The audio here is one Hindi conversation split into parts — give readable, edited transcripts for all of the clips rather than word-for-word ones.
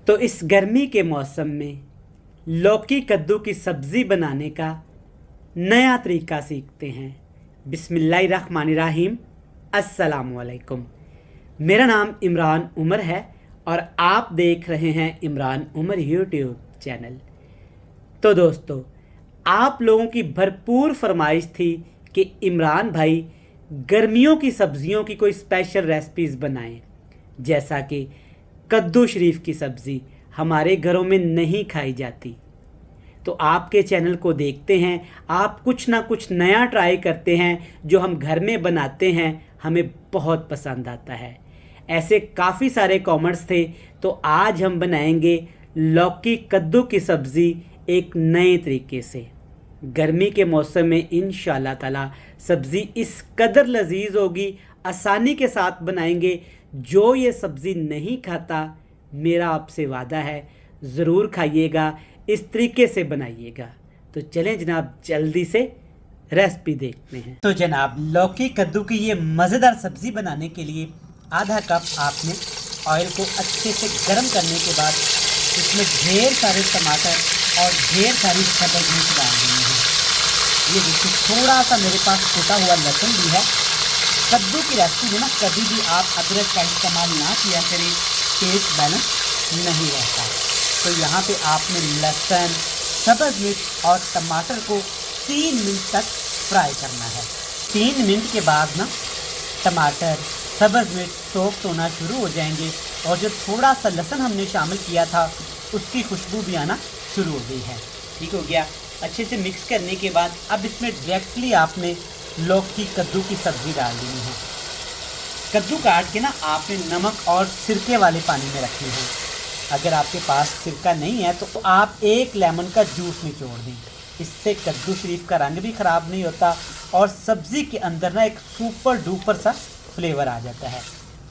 तो इस गर्मी के मौसम में लौकी कद्दू की सब्ज़ी बनाने का नया तरीका सीखते हैं। बिस्मिल्लाहिर्रहमानिर्रहीम। अस्सलामुअलैकुम। मेरा नाम इमरान उमर है और आप देख रहे हैं इमरान उमर यूट्यूब चैनल। तो दोस्तों, आप लोगों की भरपूर फरमाइश थी कि इमरान भाई गर्मियों की सब्ज़ियों की कोई स्पेशल रेसिपीज़ बनाएं, जैसा कि कद्दू शरीफ की सब्ज़ी हमारे घरों में नहीं खाई जाती। तो आपके चैनल को देखते हैं, आप कुछ ना कुछ नया ट्राई करते हैं जो हम घर में बनाते हैं, हमें बहुत पसंद आता है। ऐसे काफ़ी सारे कमेंट्स थे, तो आज हम बनाएंगे लौकी कद्दू की सब्ज़ी एक नए तरीके से। गर्मी के मौसम में इंशाल्लाह ताला सब्ज़ी इस कदर लजीज होगी, आसानी के साथ बनाएंगे। जो ये सब्ज़ी नहीं खाता, मेरा आपसे वादा है ज़रूर खाइएगा, इस तरीके से बनाइएगा। तो चलें जनाब, जल्दी से रेसिपी देखते हैं। तो जनाब, लौकी कद्दू की ये मज़ेदार सब्ज़ी बनाने के लिए आधा कप आपने ऑयल को अच्छे से गर्म करने के बाद इसमें ढेर सारे टमाटर और ढेर सारी सब्ज़ मिर्च डाल देनी है। ये देखिए, थोड़ा सा मेरे पास कटा हुआ लहसुन भी है। कद्दू की रेसिपी में ना कभी भी आप अदरक का इस्तेमाल ना किया करें, टेस्ट बैलेंस नहीं रहता। तो यहाँ पे आपने लहसुन, सब्ज़ मिर्च और टमाटर को 3 मिनट तक फ्राई करना है। 3 मिनट के बाद ना टमाटर, सब्ज़ मिर्च सॉफ्ट होना शुरू हो जाएंगे और जो थोड़ा सा लहसुन हमने शामिल किया था उसकी खुशबू भी आना शुरू हो गई है। ठीक हो गया। अच्छे से मिक्स करने के बाद अब इसमें डायरेक्टली आपने लौकी कद्दू की सब्ज़ी डाल देनी है। कद्दू काट के ना आपने नमक और सिरके वाले पानी में रखनी है। अगर आपके पास सिरका नहीं है तो आप 1 लेमन का जूस निचोड़ दें। इससे कद्दू शरीफ का रंग भी ख़राब नहीं होता और सब्ज़ी के अंदर ना एक सुपर डुपर सा फ्लेवर आ जाता है।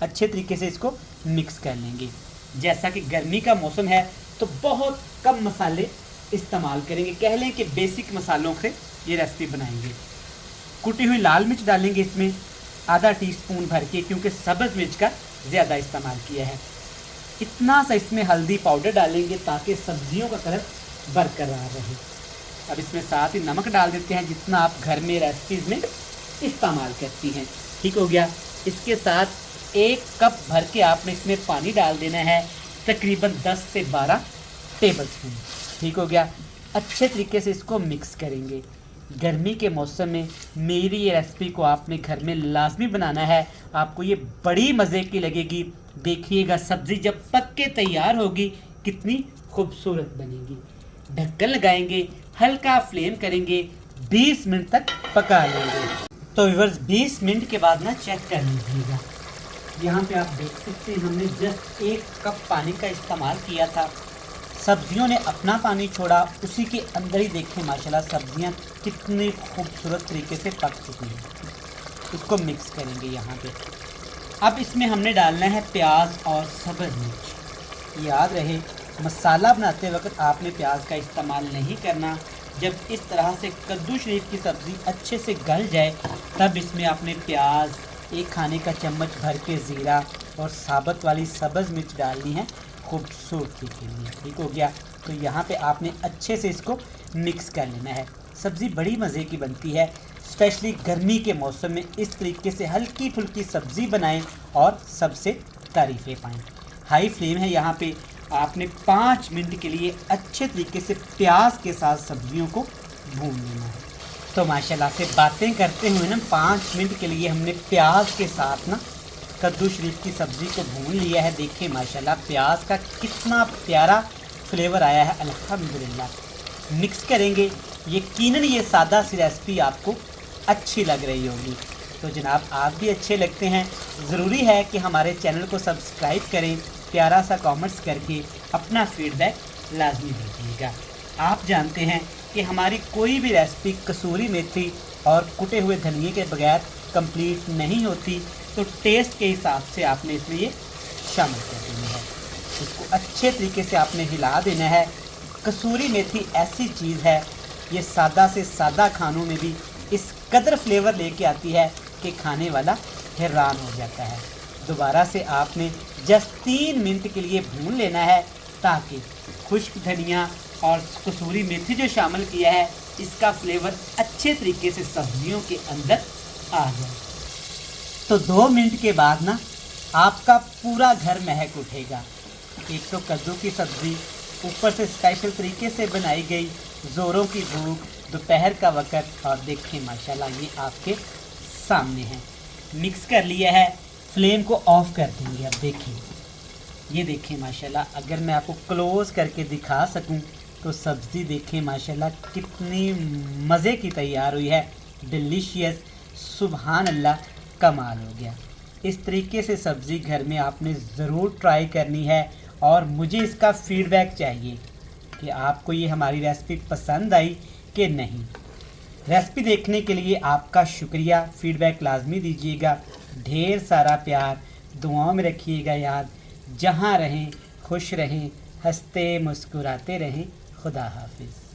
अच्छे तरीके से इसको मिक्स कर लेंगे। जैसा कि गर्मी का मौसम है तो बहुत कम मसाले इस्तेमाल करेंगे। कह लें कि बेसिक मसालों से ये रेसिपी बनाएंगे। कुटी हुई लाल मिर्च डालेंगे इसमें आधा टीस्पून भर के, क्योंकि सब्ज़ मिर्च का ज़्यादा इस्तेमाल किया है। इतना सा इसमें हल्दी पाउडर डालेंगे ताकि सब्जियों का कलर बरकरार रहे। अब इसमें साथ ही नमक डाल देते हैं जितना आप घर में रेसिपीज़ में इस्तेमाल करती हैं। ठीक हो गया। इसके साथ 1 कप भर के आपने इसमें पानी डाल देना है, तकरीबन 10 से 12 टेबल स्पून। ठीक हो गया। अच्छे तरीके से इसको मिक्स करेंगे। गर्मी के मौसम में मेरी ये रेसिपी को आपने घर में लाजमी बनाना है। आपको ये बड़ी मज़े की लगेगी। देखिएगा सब्ज़ी जब पक के तैयार होगी कितनी खूबसूरत बनेगी। ढक्कन लगाएंगे, हल्का फ्लेम करेंगे, 20 मिनट तक पका लेंगे। तो व्यूअर्स, 20 मिनट के बाद ना चेक कर लीजिएगा। यहाँ पे आप देख सकते हैं हमने जस्ट 1 कप पानी का इस्तेमाल किया था। सब्जियों ने अपना पानी छोड़ा, उसी के अंदर ही देखें माशाल्लाह सब्जियां कितनी खूबसूरत तरीके से पक चुकी हैं। इसको मिक्स करेंगे यहाँ पे। अब इसमें हमने डालना है प्याज और सब्ज़ मिर्च। याद रहे, मसाला बनाते वक्त आपने प्याज का इस्तेमाल नहीं करना। जब इस तरह से कद्दू शरीफ की सब्ज़ी अच्छे से गल जाए तब इसमें आपने प्याज, 1 खाने का चम्मच भर के ज़ीरा और साबुत वाली सब्ज़ मिर्च डालनी है खूबसूरती के लिए। ठीक हो गया। तो यहाँ पे आपने अच्छे से इसको मिक्स कर लेना है। सब्ज़ी बड़ी मज़े की बनती है, स्पेशली गर्मी के मौसम में इस तरीके से हल्की फुल्की सब्ज़ी बनाएं और सबसे तारीफ़ें पाएँ। हाई फ्लेम है यहाँ पे। आपने 5 मिनट के लिए अच्छे तरीके से प्याज के साथ सब्जियों को भून लेना है। तो माशाल्लाह से बातें करते हुए ना 5 मिनट के लिए हमने प्याज के साथ ना कद्दू शरीफ की सब्ज़ी को भून लिया है। देखिए माशाल्लाह प्याज का कितना प्यारा फ्लेवर आया है। अल्हम्दुलिल्लाह। मिक्स करेंगे। यकीनन ये सादा सी रेसिपी आपको अच्छी लग रही होगी। तो जनाब, आप भी अच्छे लगते हैं, ज़रूरी है कि हमारे चैनल को सब्सक्राइब करें, प्यारा सा कमेंट्स करके अपना फीडबैक लाजमी दीजिएगा। आप जानते हैं कि हमारी कोई भी रेसिपी कसूरी मेथी और कुटे हुए धनिए के बगैर कंप्लीट नहीं होती। तो टेस्ट के हिसाब से आपने इसमें ये शामिल कर देना है। इसको अच्छे तरीके से आपने हिला देना है। कसूरी मेथी ऐसी चीज़ है, ये सादा से सादा खानों में भी इस कदर फ्लेवर लेके आती है कि खाने वाला हैरान हो जाता है। दोबारा से आपने जस्ट 3 मिनट के लिए भून लेना है। ताकि खुश्क धनिया और कसूरी मेथी जो शामिल किया है इसका फ्लेवर अच्छे तरीके से सब्जियों के अंदर आ जाए। तो 2 मिनट के बाद ना आपका पूरा घर महक उठेगा। एक तो कद्दू की सब्ज़ी ऊपर से स्पेशल तरीके से बनाई गई, ज़ोरों की भूख, दोपहर का वक़्त, और देखिए माशाल्लाह ये आपके सामने है। मिक्स कर लिया है, फ्लेम को ऑफ कर देंगे। अब देखिए, ये देखिए माशाल्लाह, अगर मैं आपको क्लोज़ करके दिखा सकूं तो सब्ज़ी देखिए माशाल्लाह कितनी मज़े की तैयार हुई है। डिलीशियस, सुभान अल्लाह, कमाल हो गया। इस तरीके से सब्ज़ी घर में आपने ज़रूर ट्राई करनी है और मुझे इसका फ़ीडबैक चाहिए कि आपको ये हमारी रेसिपी पसंद आई कि नहीं। रेसिपी देखने के लिए आपका शुक्रिया। फ़ीडबैक लाजमी दीजिएगा। ढेर सारा प्यार, दुआओं में रखिएगा याद। जहाँ रहें खुश रहें, हंसते मुस्कुराते रहें। खुदा हाफिज़।